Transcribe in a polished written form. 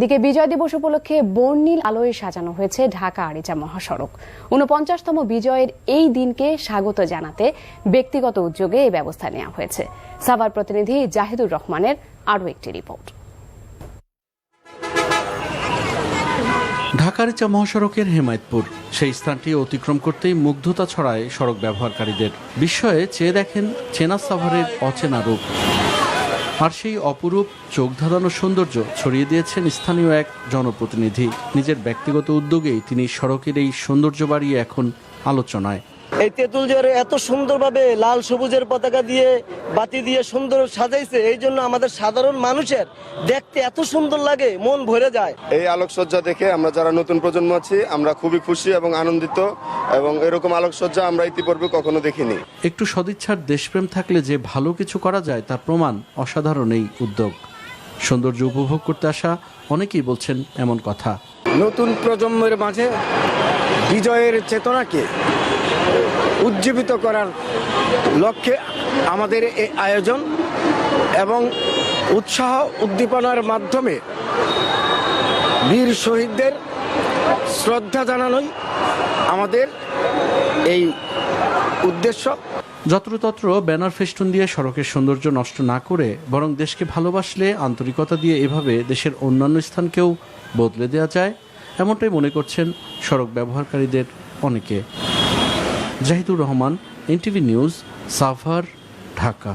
এদিকে বিজয় দিবস উপলক্ষে বর্ণিল আলোয় সাজানো হয়েছে ঢাকা আরিচা মহাসড়ক। ৪৯তম বিজয়ের এই দিনকে স্বাগত জানাতে ব্যক্তিগত উদ্যোগে এই ব্যবস্থা নেওয়া হয়েছে। সাভার প্রতিনিধি জাহিদুর রহমানের আরও একটি রিপোর্ট। ঢাকা আরিচা মহাসড়কের হেমায়েতপুর, সেই স্থানটি অতিক্রম করতেই মুগ্ধতা ছড়ায় সড়ক ব্যবহারকারীদের। বিস্ময়ে চেয়ে দেখেন চেনা সাভারের অচেনা রূপ। আর সেই অপরূপ চোখ ধাঁধানো সৌন্দর্য ছড়িয়ে দিয়েছেন স্থানীয় এক জনপ্রতিনিধি। নিজের ব্যক্তিগত উদ্যোগেই তিনি সড়কের এই সৌন্দর্য বাড়িয়ে এখন আলোচনায়। এই তেঁতুল যে এত সুন্দরভাবে লাল সবুজের পতাকা দিয়ে বাতি দিয়ে সুন্দর সাজাইছে, এই জন্য আমাদের সাধারণ মানুষের দেখতে এত সুন্দর লাগে, মন ভরে যায়। এই আলোকসজ্জা দেখে আমরা যারা নতুন প্রজন্ম আছি আমরা খুবই খুশি এবং আনন্দিত, এবং এরকম আলোকসজ্জা আমরা ইতিপূর্বে কখনো দেখিনি। একটু সদিচ্ছার দেশপ্রেম থাকলে যে ভালো কিছু করা যায় তার প্রমাণ অসাধারণ এই উদ্যোগ। সৌন্দর্য উপভোগ করতে আসা অনেকেই বলছেন এমন কথা। নতুন প্রজন্মের মাঝে বিজয়ের চেতনাকে উজ্জীবিত করার লক্ষ্যে আমাদের এই আয়োজন এবং উৎসাহ উদ্দীপনার মাধ্যমে বীর শহীদদের শ্রদ্ধা জানানোই আমাদের এই উদ্দেশ্য। যত্রতত্র ব্যানার ফেস্টুন দিয়ে সড়কের সৌন্দর্য নষ্ট না করে বরং দেশকে ভালোবাসলে আন্তরিকতা দিয়ে এভাবে দেশের অন্যান্য স্থানকেও বদলে দেওয়া যায়, এমনটাই মনে করছেন সড়ক ব্যবহারকারীদের অনেকে। Jahidur Rahman, NTV news, Savar, Dhaka.